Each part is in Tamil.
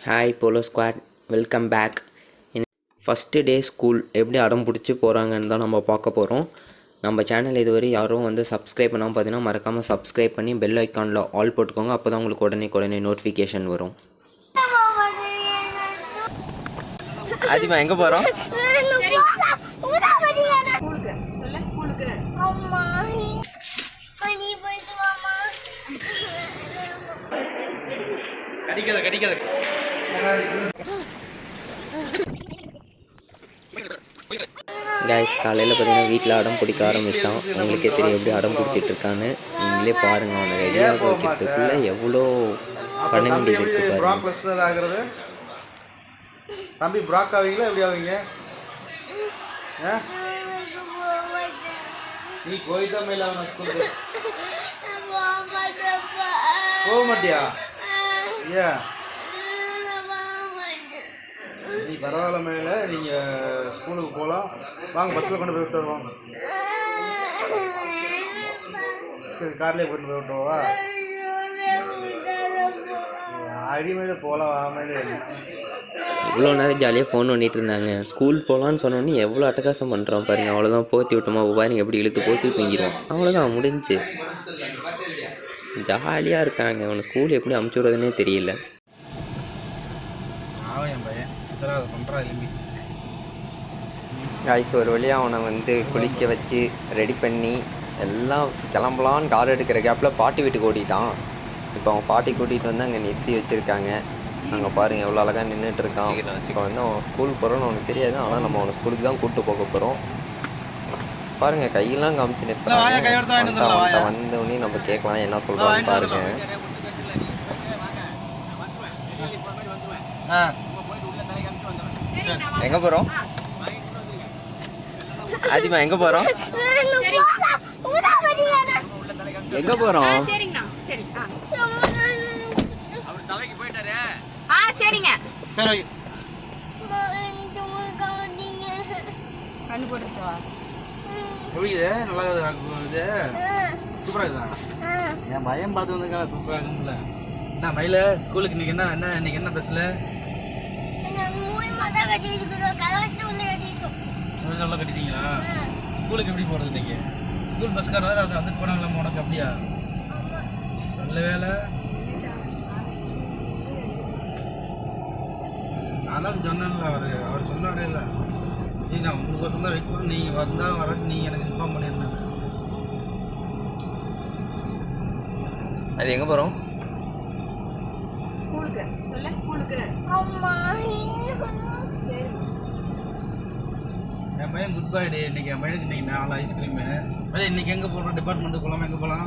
Hi polo squad, welcome back. First day school எப்படி அடம் பிடிச்சி போகிறாங்கன்னு தான் நம்ம பார்க்க போகிறோம். நம்ம சேனல் இதுவரை யாரும் சப்ஸ்கிரைப் பண்ணாமல் பார்த்தீங்கன்னா மறக்காமல் சப்ஸ்கிரைப் பண்ணி பெல் ஐக்கானில் ஆல் போட்டுக்கோங்க. அப்போ தான் உங்களுக்கு உடனே நோட்டிஃபிகேஷன் வரும். ஆதிமா எங்கே போகிறோம்? கைஸ், காலையில் பார்த்தீங்கன்னா வீட்டில் அடம் பிடிக்க ஆரம்பிச்சிட்டான். உங்களுக்கே தெரியும் எப்படி அடம் பிடிச்சிட்ருக்கான்னு. நீங்களே பாருங்கள், அவனை ரெடியாக வைக்கிறதுக்குள்ளே எவ்வளோ பண்ண வேண்டியது இருக்குது பாருங்க. தம்பி பிராக் ஆவீங்களா எப்படி ஆவீங்க? நீ போய் தான் மேல அவன ஸ்கூலுக்கு போக மாட்டியா? ஏன் நீ பரவாயில்ல, மேல நீங்க ஸ்கூலுக்கு போகலாம். வாங்க, பஸ்ஸில் கொண்டு போய் விட்டு வருவாங்க. சரி, கார்லேயே கொண்டு போய் விட்டுருவா. அடிமேல போகலாம். மேலே இவ்வளோ நேரம் ஜாலியாக ஃபோன் பண்ணிகிட்டு இருந்தாங்க. ஸ்கூல் போகலான்னு சொன்னோன்னே எவ்வளோ அட்டகாசம் பண்ணுறான் பாருங்க. அவ்வளோதான், போற்றி விட்டோமா பாருங்க, எப்படி இழுத்து போற்றி தூங்கிடுவான். அவ்வளோதான், முடிஞ்சு. ஜாலியாக இருக்காங்க. அவனை ஸ்கூல் எப்படி அமுச்சு விட்றதுன்னே தெரியல. காய்ஸ், ஒரு வழியாக அவனை குளிக்க வச்சு ரெடி பண்ணி எல்லாம் கிளம்பலான்னு கார் எடுக்கிற கேப்பில் பாட்டி வீட்டுக்கு ஓடிட்டான். இப்போ அவன் பாட்டி கூட்டிகிட்டு வந்து அங்கே நிறுத்தி வச்சுருக்காங்க. அங்கே பாருங்கள் எவ்வளோ அழகாக நின்றுட்டு இருக்கான். இப்போ அவன் ஸ்கூலுக்கு போகிறோன்னு அவனுக்கு தெரியாது. ஆனால் நம்ம அவனை ஸ்கூலுக்கு தான் கூப்பிட்டு போக போகிறோம். பாருங்கள், கையெல்லாம் காமிச்சு நிற்கிறான். வந்தோடனே நம்ம கேட்கலாம் என்ன சொல்கிறான்னு பாருங்க. எங்கே போகிறோம்? ஆதிமா எங்கே போகிறோம்? எங்கே போகிறோம்? சரிங்க. சரி, கண்ணு போட்டுச்சா? எப்படி இது? நல்லா இது சூப்பராக இருக்குதா? என் பையன் பார்த்து வந்துருக்கா, சூப்பராக இருக்குங்கள. என்ன மயில ஸ்கூலுக்கு இன்னைக்கு இன்னைக்கு என்ன பஸ்ஸில் நல்லா கட்டிட்டீங்களா? ஸ்கூலுக்கு எப்படி போகிறது இன்னைக்கு? ஸ்கூல் பஸ்காரர் அதை வந்துட்டு போனாங்களா உனக்கு? அப்படியா? சொல்ல வேலை. நான் தான் சொன்னேன்ல, அவர் சொன்னாரே இல்லை. சரி, நான் உங்களுக்கு வருஷம் தான் வெயிட் பண்ணி நீங்கள் வந்தால் வரட்டு நீங்கள் எனக்கு இன்ஃபார்ம் பண்ணியிருந்தாங்க. அது எங்கே போகிறோம்? ஸ்கூலுக்கு. சொல்ல ஸ்கூலுக்கு. என் பையன் குட் பை டே. இன்னைக்கு என் பையனுக்கு இன்னைக்கு 4 ஐஸ்கிரீமு. பையன் இன்னைக்கு எங்கே போகிறோம்? டிபார்ட்மெண்ட்டுக்கு போகலாமா? எங்கே போகலாம்?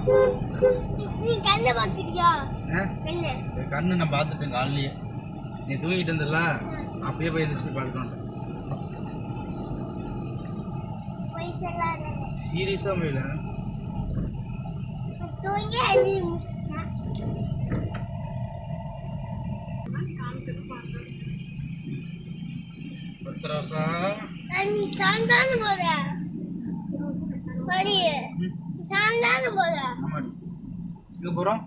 கண்ணு நான் பார்த்துட்டேன் காலையிலேயே. நீ தூங்கிட்டு இருந்தல, அப்பயே போய் எந்திரிச்சு போய் பார்த்துட்டு வந்துட்டேன். சீரியஸா மேல எங்க போறோம்?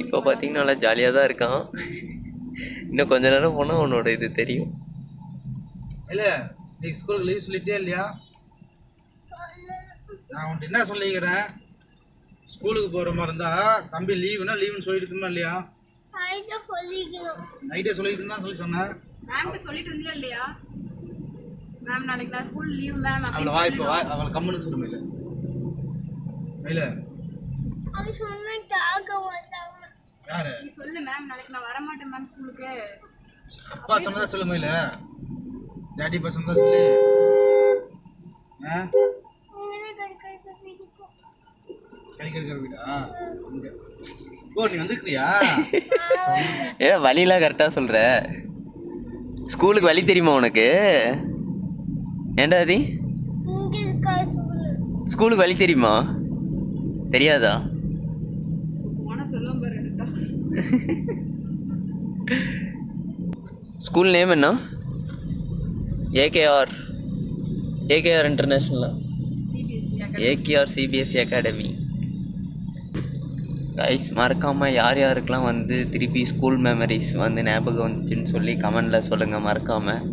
இப்போ பார்த்தீங்கன்னா நல்லா ஜாலியாக தான் இருக்கான். இன்னும் கொஞ்ச நேரம் போனால் அவனோட இது தெரியும். இல்லை, நீ ஸ்கூலுக்கு லீவ் சொல்லிட்டே இல்லையா? நான் உன்ட்டு என்ன சொல்லிக்கிறேன், ஸ்கூலுக்கு போகிற மாதிரி இருந்தா தம்பி லீவுன்னு சொல்லியிருக்கணுமா இல்லையா? நைட்டே சொல்லியிருக்கணும் தான் சொன்னேன். மேம்கிட்ட சொல்லிட்டு வந்தியா இல்லையா? மேம் நாளைக்கு நான் ஸ்கூல் லீவ் மேம். அவளை வாய்ப்பு அவளை கம்முன்னு சொல்லுமே இல்லை இல்லை யாரு? நீ சொல்லு மேம், நாளைக்கு நான் வர மாட்டேன் மேம் ஸ்கூலுக்கு. அப்பா சொன்னதா சொல்லுமே இல்லை, டேடி பா சொன்னதா சொல்லு. கை கெடுக்கிற வீடா? ஓ, நீ வந்துக்கிறியா? ஏன் வழியெல்லாம் கரெக்டாக சொல்கிற? ஸ்கூலுக்கு வழி தெரியுமா உனக்கு? ஏண்டா அது ஸ்கூலுக்கு வழி தெரியுமா? தெரியாதா? ஸ்கூல் நேம் என்ன? ஏகேஆர் இன்டர்நேஷ்னலா? AKR CBSE academy. கைஸ் மறக்காமல் யார் யாருக்கெல்லாம் வந்து திருப்பி ஸ்கூல் மெமரிஸ் வந்து ஞாபகம் வந்துச்சுன்னு சொல்லி கமெண்டில் சொல்லுங்கள் மறக்காமல்.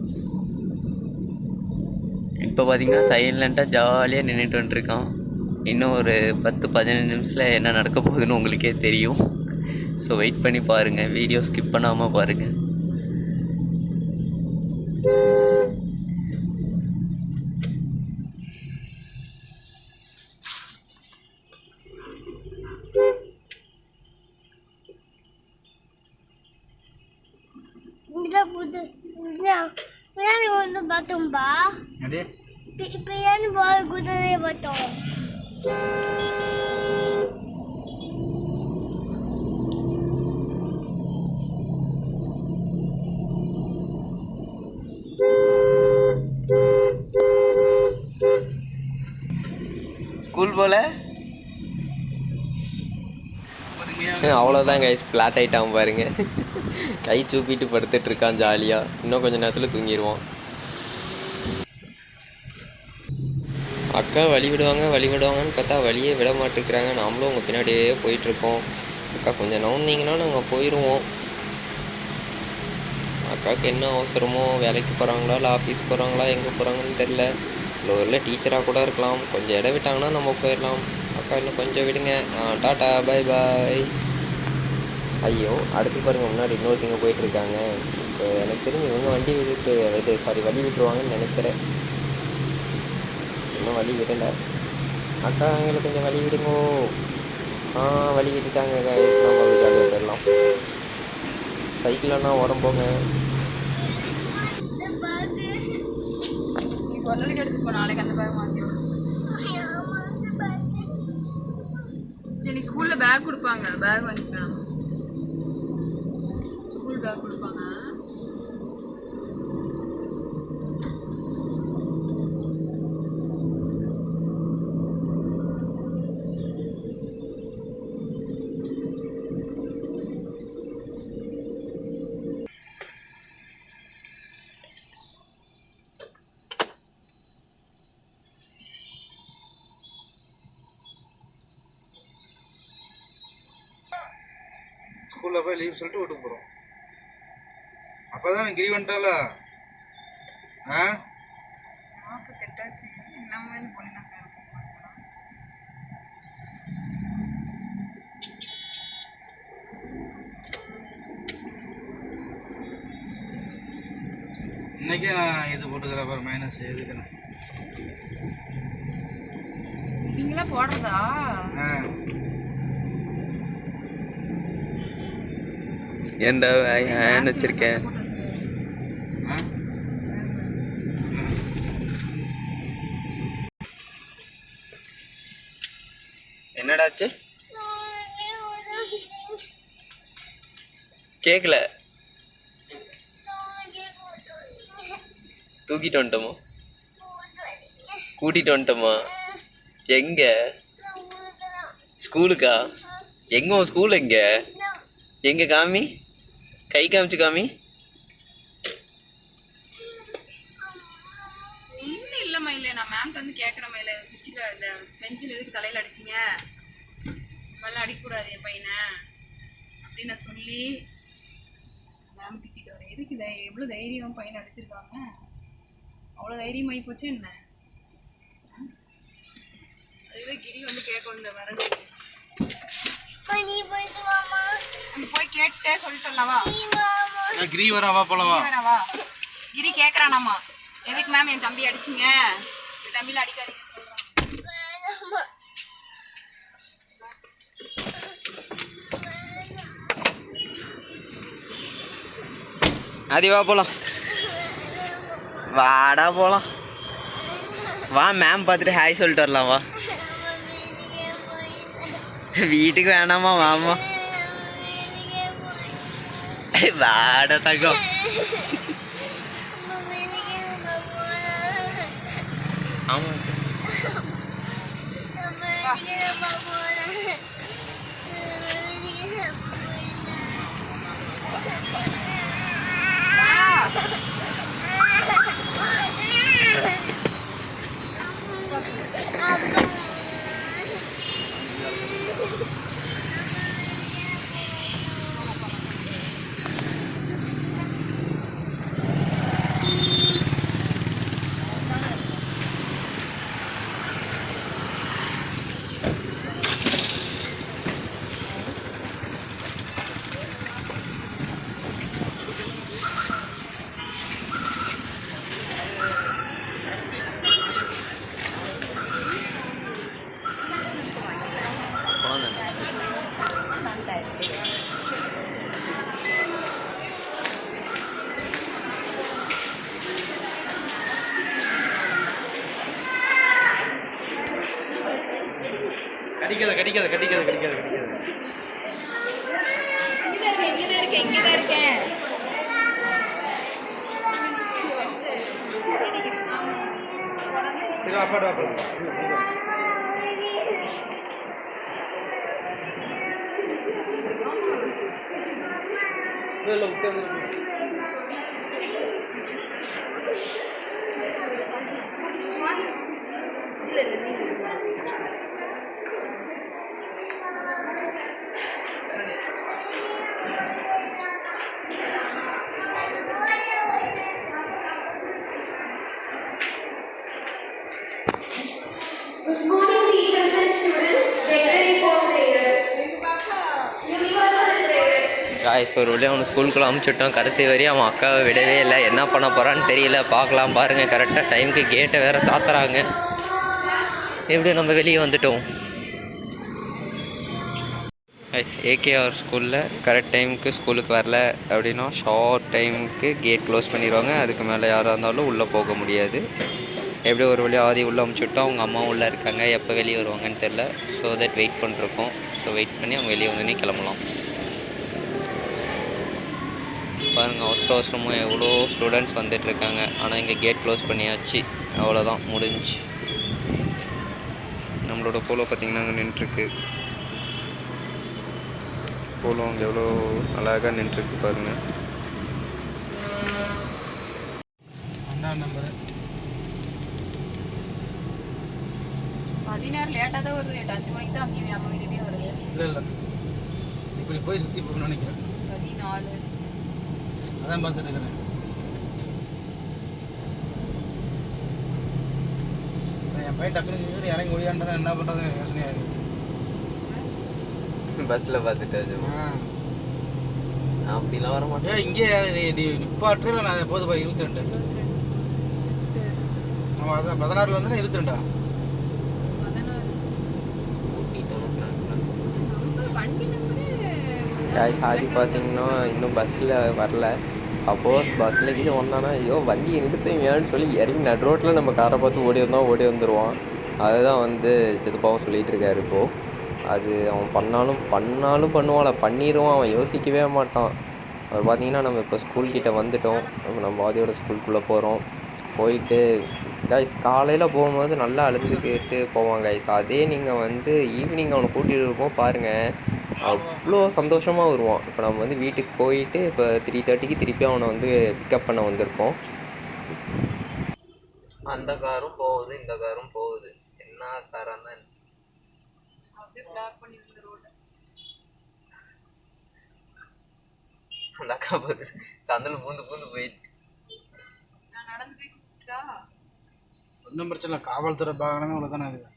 இப்போ பார்த்தீங்கன்னா சைலண்ட்டாக ஜாலியாக நின்றுட்டு வந்துருக்கான். இன்னும் ஒரு 10-15 நிமிஷத்தில் என்ன நடக்க போகுதுன்னு உங்களுக்கே தெரியும். ஸோ வெயிட் பண்ணி பாருங்கள், வீடியோ ஸ்கிப் பண்ணாமல் பாருங்கள். பார்த்தோம்பா இப்போ ஏன்னு குதிரையை பார்த்தோம். ஸ்கூல் போல அவ்வளோதான் கைஸ், ஃப்ளாட் ஆகிட்டான் பாருங்க. கை சூப்பிட்டு படுத்துட்டு இருக்கான் ஜாலியாக. இன்னும் கொஞ்சம் நேரத்தில் தூங்கிடுவான். அக்கா வழி விடுவாங்கன்னு பார்த்தா வழியே விட மாட்டேங்கிறாங்க. நாமளும் உங்கள் பின்னாடியே போயிட்டுருக்கோம். அக்கா கொஞ்சம் நவுந்தீங்கன்னா நாங்கள் போயிடுவோம். அக்காவுக்கு என்ன அவசரமோ, வேலைக்கு போகிறாங்களா இல்லை ஆஃபீஸ் போகிறாங்களா எங்கே போகிறாங்கன்னு தெரில. இல்லை ஒரு டீச்சராக கூட இருக்கலாம். கொஞ்சம் இடம் விட்டாங்கன்னா நம்ம போயிடலாம். அக்கா இன்னும் கொஞ்சம் விடுங்க. Tata bye bye. ஐயோ அடுத்து பாருங்கள், முன்னாடி இன்னொருத்தங்க போயிட்டுருக்காங்க. இப்போ எனக்கு தெரிஞ்சு இவங்க வண்டி வழி விட்டுருவாங்கன்னு நினைக்கிறேன். இன்னும் வழி விடலை. அக்கா எங்களுக்கு கொஞ்சம் வழி விடுங்கோ. வழி விட்டுட்டாங்க கைஸ், நம்ம ஜாலியாக போயிடலாம். சைக்கிள்னா உரம் போங்க. எடுத்துட்டு போ, நாளைக்கு அந்த பேக் மாற்றி விடும். சரி ஸ்கூலில் பேக் கொடுப்பாங்க, பேக் வாங்கிக்கலாம். ஸ்கூல் பேக் கொடுப்பாங்க. ஸ்கூலில் போய் லீவ் சொல்லிட்டு வீட்டுக்கு போகிறோம். அப்போ தான் கிரி வந்துட்டால. இன்னைக்கு நான் இது போட்டுக்கிறேன் பாரு, மைனஸ் எதுக்குன்னு. நீங்களா போடுறதா? ஏன்டா ஹேண்ட் வச்சிருக்கேன். என்னடாச்சு? கேக்கல. தூக்கிட்டு வந்துட்டோமா? கூட்டிட்டு வந்துட்டோமா? எங்க? ஸ்கூலுக்கா? எங்க உன் ஸ்கூல் எங்க? எங்க காமி, கை காமிச்சு காமி. ஒன்றும் இல்லைம்மா, இல்லை நான் மேம்கிட்ட வந்து கேட்குறேம்மா. இல்லை பிச்சில் இந்த பென்சில் எதுக்கு தலையில் அடிச்சிங்க, மேலே அடிக்கக்கூடாது என் பையனை அப்படின்னு நான் சொல்லி மேம் திட்டிட்டு வரேன். எதுக்கு எவ்வளோ தைரியம் பையனை அடிச்சிருக்காங்க, அவ்வளோ தைரியமாகி போச்சு என்ன? அதுதான் கிரி வந்து கேட்க வந்த வரது. போய் கேட்டே சொல்லிட்டல்லவா? கிரி வரவா போலவா? கிரி கேக்குறானாமா, எதுக்கு மேம் என் தம்பி அடிச்சிங்க, என் தம்பியில அடிக்காதீங்க. ஆதி வா போலாம், வாடா போலாம். வா மேம் பார்த்துட்டு ஹாய் சொல்லிட்டு வரலாம். வா வீட்டுக்கு வேணாமா, வாமா வாடா தங்கம். ஆமா கடிக்காத கடிக்காத கடிக்காத கடிக்காத கடிக்காத. இங்கதான் இருக்கேன். சரி அப்பாடு வாப்பா. இல்லை உட்காந்து Good morning, teachers and students. Declaring for prayer. Universal prayer. Guys ஒரு வழியாக அவனை ஸ்கூலுக்குள்ளே அமுச்சுட்டோம். கடைசி வரையும் அவன் அக்காவை விடவே இல்லை. என்ன பண்ண போகிறான்னு தெரியல. பார்க்கலாம் பாருங்கள். கரெக்டாக டைமுக்கு கேட்டை வேறு சாத்துறாங்க. எப்படியும் நம்ம வெளியே வந்துட்டோம். கைஸ் ஏகேஆர் ஸ்கூலில் கரெக்ட் டைமுக்கு ஸ்கூலுக்கு வரல அப்படின்னா ஷார்ட் டைமுக்கு கேட் க்ளோஸ் பண்ணிடுவாங்க. அதுக்கு மேலே யாராக இருந்தாலும் உள்ளே போக முடியாது. எப்படியும் ஒரு வழியாக ஆதி உள்ளே அமுச்சுட்டோம். அவங்க அம்மா உள்ளே இருக்காங்க. எப்போ வெளியே வருவாங்கன்னு தெரில. ஸோ தட் வெயிட் பண்ணிருக்கோம். ஸோ வெயிட் பண்ணி அவங்க வெளியே வந்தோடனே கிளம்பலாம். பாருங்கள் அவசர அவசரமாக எவ்வளோ ஸ்டூடெண்ட்ஸ் வந்துட்டுருக்காங்க. ஆனால் இங்கே கேட் க்ளோஸ் பண்ணியாச்சு. அவ்வளோதான் முடிஞ்சு. நம்மளோட போலோ பார்த்திங்கன்னா அங்கே நின்றுருக்கு. போலோ அங்கே எவ்வளோ அழகாக நின்றுருக்கு பாருங்கள். அண்ணா நம்பரு 16 லேட்டாக தான் வருது. 5 மணிக்கு தான் அங்கேயும் அம்மா வீட்டுட்டே வருது. இல்லை இல்லை இப்படி போய் சுற்றி போகணும்னு நினைக்கிறேன். 14 அதான் பார்த்துட்டு இருக்கிறேன். என் பையன் டக்குனு இறங்கி ஒழியாண்டா என்ன பண்ணுறது யோசனையாக இருக்குது. பஸ்ஸில் பார்த்துட்டு அப்படிலாம் வர மாட்டேன். இங்கே நீ நிப்பாட்டில் நான் போது பாரு 22. ஆமாம் அதான் 16 வந்து 22. சாதி பார்த்தீங்கன்னா இன்னும் பஸ்ஸில் வரல. சப்போஸ் பஸ்ஸில் கீழே வந்தானா ஐயோ வண்டியை நிறுத்துங்கன்னு சொல்லி இறங்கி நடு ரோட்டில் நம்ம காரை பார்த்து ஓடி வந்துடுவான். அதுதான் வந்து சித்தப்பாவும் சொல்லிகிட்டு இருக்காரு இப்போது. அது அவன் பண்ணாலும் பண்ணுவான், பண்ணிடுவான். அவன் யோசிக்கவே மாட்டான். அவர் பார்த்தீங்கன்னா நம்ம இப்போ ஸ்கூல்கிட்ட வந்துட்டோம். நம்ம ஆதியோட ஸ்கூலுக்குள்ளே போகிறோம். போயிட்டு கைஸ் காலையில் போகும்போது நல்லா அழுதுகிட்டு போவான் கைஸ். அதே நீங்கள் வந்து ஈவினிங் அவனை கூட்டிகிட்டு இருப்போம் பாருங்கள், அவ்வளோ சந்தோஷமாக வருவான். இப்போ நம்ம வந்து வீட்டுக்கு போயிட்டு இப்போ 3:30க்கு திருப்பி அவனை வந்து பிக்கப் பண்ண வந்திருக்கோம். அந்த காரும் போகுது, இந்த காரும் போகுது. என்ன காராக தான் அந்த அக்கா போகுது. சந்தில் பூந்து போயிடுச்சு. ஒன்றும் பிரச்சனை இல்லை. காவல்துறை பாகனமே அவ்வளோ தானே இருக்குது.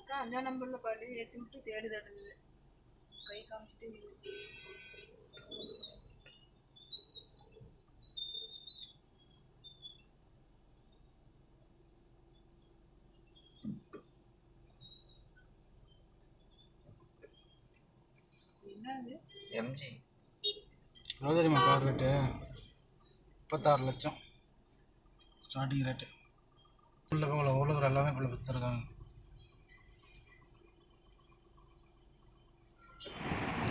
அக்கா 5ஆம் நம்பரில் பாரு ஏற்றி விட்டு தேடு தட்டுது. கை காமிச்சிட்டு என்னது எம்ஜி எவ்வளோ தெரியுமா கார் ரேட்டு? 36 லட்சம் ஸ்டார்டிங் ரேட்டு. உள்ள எல்லாமே இப்போ விற்றுருக்காங்க.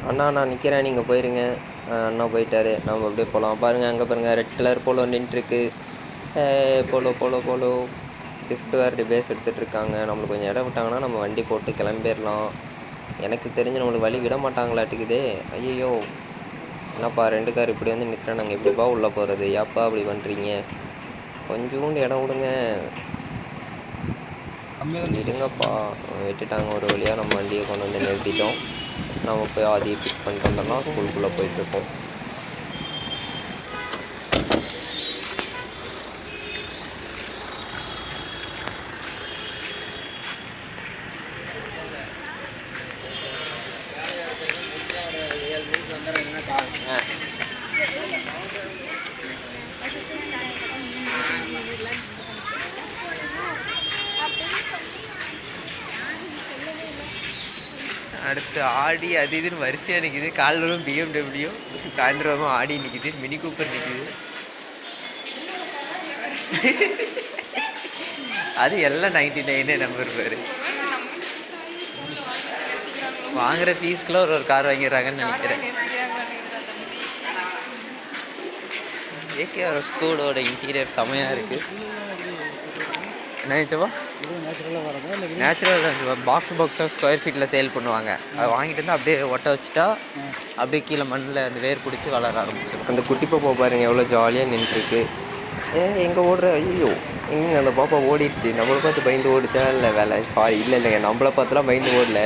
அண்ணா நான் நிற்கிறேன், நீங்கள் போயிருங்க. அண்ணா போயிட்டாரு. நம்ம அப்படியே போகலாம். பாருங்கள் அங்கே பாருங்கள் ரெட் கலர் போலோ நின்றுருக்கு. போலோ ஸ்விஃப்ட் வேறு பேஸ் எடுத்துகிட்டு இருக்காங்க. நம்மளுக்கு கொஞ்சம் இடம் விட்டாங்கன்னா நம்ம வண்டி போட்டு கிளம்பிடலாம். எனக்கு தெரிஞ்சு நம்மளுக்கு வழி விட மாட்டாங்களாட்டுக்குதே. ஐயோ என்னப்பா 2 கார் இப்படி வந்து நிற்கிறேன். நாங்கள் எப்படிப்பா உள்ளே போகிறது? ஏப்பா அப்படி பண்ணுறீங்க? கொஞ்சோண்டு இடம் விடுங்க. விடுங்கப்பா. விட்டுட்டாங்க. ஒரு வழியாக நம்ம வண்டியை கொண்டு வந்து நிறுத்திட்டோம். நம்ம போய் ஆதியை பிக் பண்ணிட்டு வந்தோம்னா ஸ்கூலுக்குள்ளே போயிட்டுருக்கோம். அடுத்து ஆடி அது இதுன்னு வரிசையாக நிற்கிது. காலையிலும் BMW, சாயந்தரமும் ஆடி நிற்கிது, மினி கூப்பர் நிற்கிது. அது எல்லாம் 99 நம்பர் பேர். வாங்குற ஃபீஸ்க்குலாம் ஒரு கார் வாங்கிடுறாங்கன்னு நினைக்கிறேன். ஏகேஆர் ஸ்கூலோட இன்டீரியர் செமையாக இருக்குது. என்ன நினச்சப்பா? நேச்சுரல் தான். பாக்ஸாக ஸ்கொயர் ஃபீட்டில் சேல் பண்ணுவாங்க. அதை வாங்கிட்டு வந்து அப்படியே ஒட்ட வச்சுட்டா அப்படியே கீழே மண்ணில் அந்த வேர் பிடிச்சி வளர ஆரம்பிச்சிடும். அந்த குட்டி பாப்பா பாருங்க எவ்வளோ ஜாலியாக நின்றுருக்கு. எங்கே ஓடுற? ஐயோ எங்கேங்க அந்த பாப்பா ஓடிடுச்சு. நம்மளை பார்த்து பயந்து ஓடிச்சா இல்லை இல்லைங்க நம்மளை பார்த்துலாம் பயந்து ஓடல.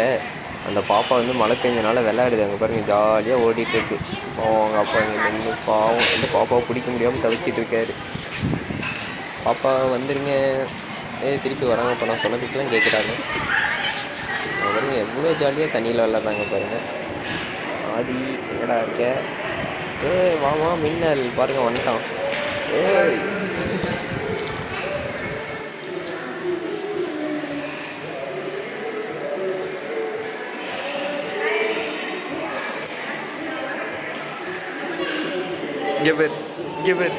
அந்த பாப்பா வந்து மழை பெஞ்சனால விளையாடுது. அங்கே பாருங்கள் ஜாலியாக ஓடிட்டுருக்கு. அவங்க அப்பா இங்கே நின்று பாவம் இந்த பாப்பாவை பிடிக்க முடியாமல் தவிச்சிட்டு இருக்காரு. பாப்பா வந்துடுங்க, திருப்பி வராங்க. இப்போ நான் சொன்னதுக்கெலாம் கேட்குறாங்க. பாருங்க எவ்வளோ ஜாலியாக தண்ணியில் விளாட்றாங்க பாருங்கள். ஆதி எங்கடா இருக்க? வாமா மின்னல் பாருங்கள் வந்துட்டான். இங்கே பேர்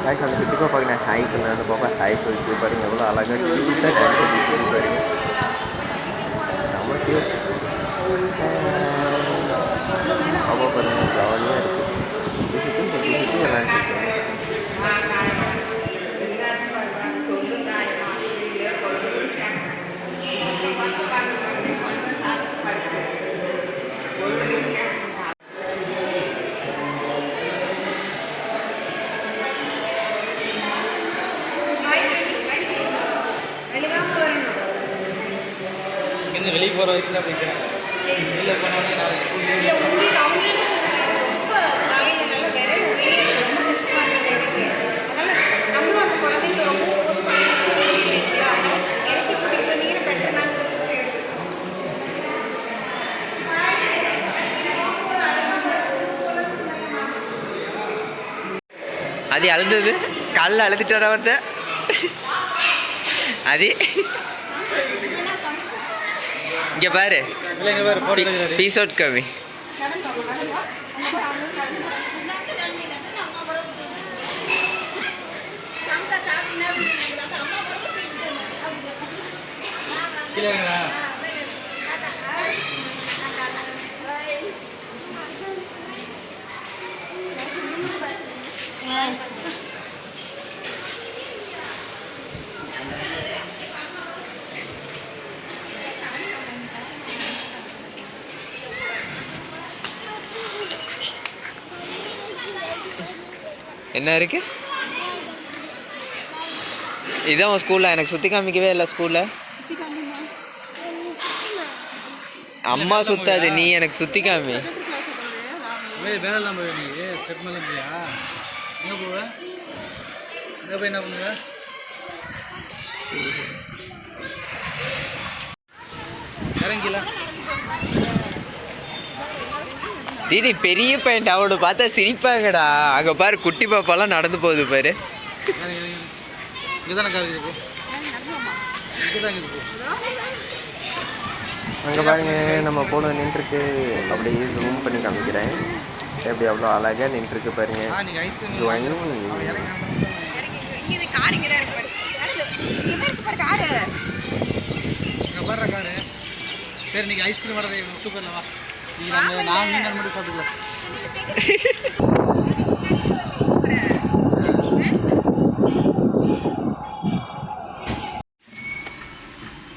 ஹாய் சொல்லி சுற்றிப்பா பார்க்க ஹாய் சொன்னேன். அந்த பாப்பா ஹாய் சொல்லிட்டு பாருங்க எவ்வளோ அழகாக க்யூட்டாக டான்ஸ் சொல்லி பாருங்க. நம்ம க்யூட் பாப்பா பாருங்க ஜாலியாக இருக்குது. சுற்றி விளையாண்டுருக்கேன். வெளியே போகிற வரைக்கும் தான் போய்க்கிறேன். வெளியில் போனோடனே அது அழுந்தது காலில் அழுதுட்டு வர வரத அது இங்கே பாரு பீஸ் அவுட் கம்மி. என்ன இருக்கு? இதான் உன் ஸ்கூலில் எனக்கு சுற்றி காமிக்கவே இல்லை. ஸ்கூலில் அம்மா சுத்தாது, நீ எனக்கு சுற்றி காமி. வேலைலாம் போய் நீ ஸ்டெப் மேலே போயா? எங்கே போவ? எங்கே போய் என்ன பண்ணுவ? இறங்கில தீதி பெரிய பையன் அவனோட பார்த்தா சிரிப்பாங்கடா. அங்கே பாரு குட்டி பாப்பாலாம் நடந்து போகுது பாரு. இங்கே தானே கார் இருக்குது. இங்கே தான் இருக்குது. அங்கே பாருங்க நம்ம போல நின்றுருக்கு. அப்படியே ஜூம் பண்ணி காமிக்கிறேன். எப்படி அவ்வளோ அழகாக நின்றுருக்கு பாருங்க. சரி நீங்கள் ஐஸ்கிரீம் வர சூப்பரில் வா. நான் மீன் மட்டும் சாப்பிட்டுக்கலாம்.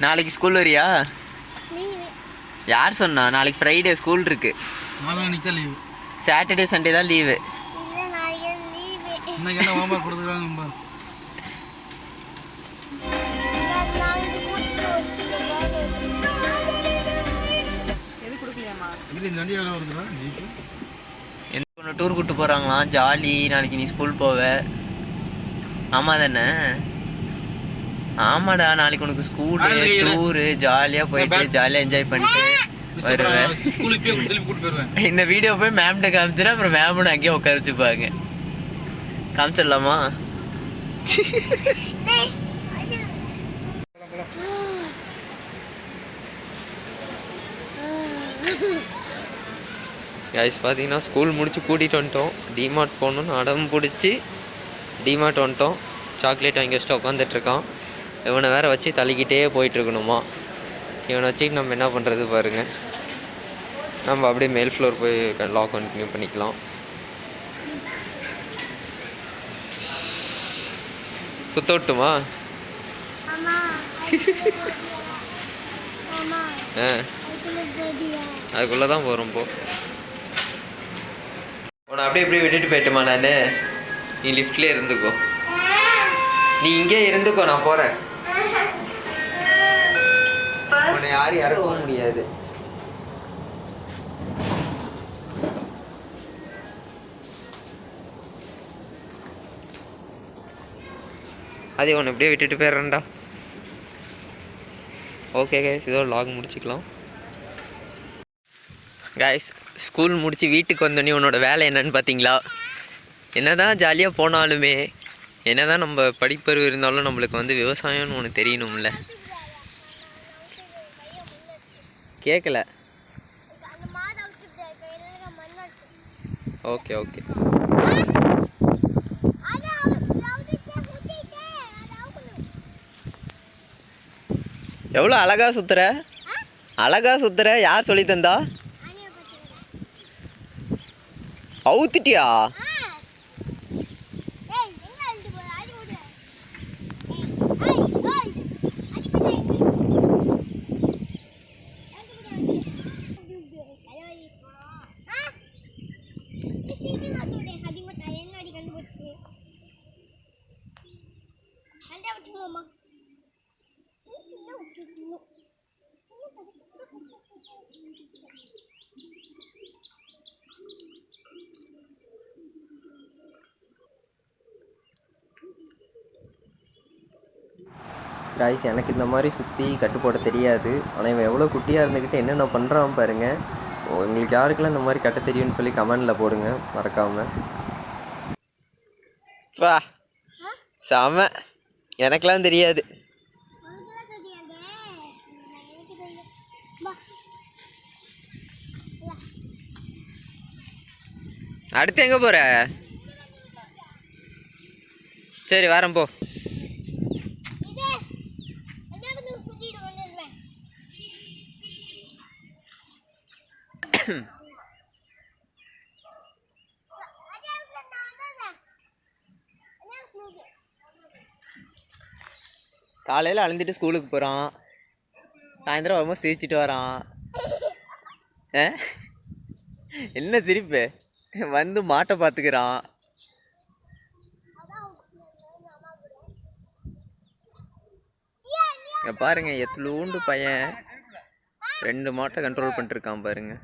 நாளைக்கு ஸ்கூல் வரியா? யார் சொன்னா? நாளைக்கு ஃப்ரைடே ஸ்கூல் இருக்கு. நாளைக்கு தான் லீவு. சாட்டர்டே சண்டே தான் லீவு. இன்னைக்கு என்ன ஹோம்வொர்க் கொடுத்துருக்காங்க? ஒன்று டூர் கூப்பிட்டு போகிறாங்களாம். ஜாலி. நாளைக்கு நீ ஸ்கூல் போவ. ஆமாம் தானே? ஆமாடா நாளைக்கு உனக்கு ஸ்கூலு டூரு ஜாலியாக போயிட்டு ஜாலியாக என்ஜாய் பண்ணிட்டு வருவேன். இந்த வீடியோ போய் மேம்கிட்ட காமிச்சினா அப்புறம் மேமோட அங்கேயே உட்கார வச்சுப்பாங்க. காமிச்சிடலாமா? கைஸ் பார்த்தீங்கன்னா ஸ்கூல் முடிச்சு கூட்டிகிட்டு வந்துட்டோம். டிமார்ட் போகணுன்னு அடம் பிடிச்சி டிமார்ட் வந்துட்டோம். சாக்லேட் வாங்கி வச்சுட்டு உட்காந்துட்ருக்கான். இவனை வேறு வச்சு தள்ளிக்கிட்டே போயிட்டுருக்கணுமா. இவனை வச்சுட்டு நம்ம என்ன பண்ணுறது பாருங்கள். நம்ம அப்படியே மேல் ஃப்ளோர் போய் லாக் கண்டினியூ பண்ணிக்கலாம். சுத்த விட்டுமா? அதுக்குள்ளே தான் போகிறோம். போ உன்னை அப்படியே இப்படி விட்டுட்டு போயிட்டுமா நான். நீ லிஃப்ட்லேயே இருந்துக்கோ. நீ இங்கே இருந்துக்கோ, நான் போகிறேன். உன்னை யாரும் இறக்கவும் முடியாது. அதே ஒன்று இப்படியே விட்டுட்டு போயிடுறேன்டா. ஓகே கைஸ், இதோ லாக் முடிச்சுக்கலாம். கைஸ், ஸ்கூல் முடித்து வீட்டுக்கு வந்தோடனே உன்னோட வேலை என்னன்னு பார்த்தீங்களா? என்ன தான் ஜாலியாக போனாலுமே, என்ன தான் நம்ம படிப்பறிவு இருந்தாலும் நம்மளுக்கு வந்து விவசாயம்னு ஒன்று தெரியணும்ல. கேட்கல. Okay okay. எவ்வளோ அழகா சுத்துற, அழகா சுத்துற. யார் சொல்லி தந்தா? அவுத்துட்டியா? கைஸ், எனக்கு இந்த மாதிரி சுற்றி கட்டு போட தெரியாது. ஆனால் இவன் எவ்வளோ குட்டியாக இருந்துக்கிட்டு என்னென்ன பண்ணுறான் பாருங்கள். உங்களுக்கு யாருக்கெல்லாம் இந்த மாதிரி கட்ட தெரியும்னு சொல்லி கமெண்டில் போடுங்க மறக்காமல். வா செம. எனக்கெல்லாம் தெரியாது. அடுத்து எங்கே போகிற? சரி வரேன், போ. காலையில் அழுந்துட்டு ஸ்கூலுக்கு போகிறான், சாயந்தரம் வரும்போது சிரிச்சிட்டு வரான். என்ன சிரிப்பு? வந்து மாட்டை பார்த்துக்கிறான். பாருங்க, எத்தலூண்டு பையன் 2 மாட்டை கண்ட்ரோல் பண்ணிட்டுருக்கான் பாருங்க.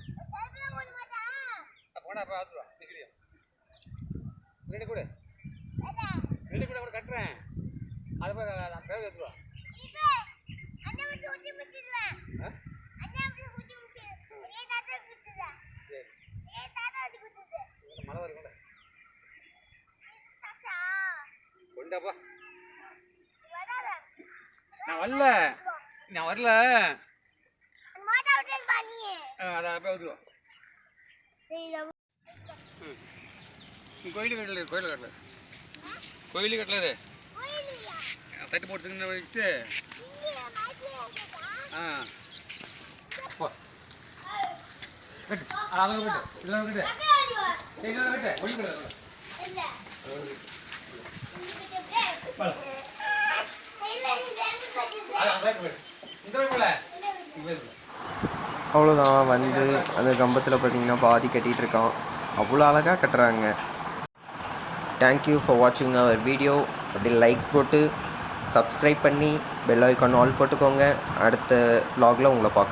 நான் வரல. கோயிலு கட்டல, கோயிலு கட்டல. தட்டு போட்டு வச்சுட்டு அவ்வளோதான். வந்து அந்த கம்பத்தில் பார்த்தீங்கன்னா பாதி கட்டிகிட்டு இருக்கான். அவ்வளோ அழகாக கட்டுறாங்க. தேங்க்யூ ஃபார் வாட்சிங் அவர் வீடியோ. அப்படி லைக் போட்டு சப்ஸ்கிரைப் பண்ணி பெல் ஐக்கான் ஆல் போட்டுக்கோங்க. அடுத்த vlogல உங்களை பார்க்குறேன்.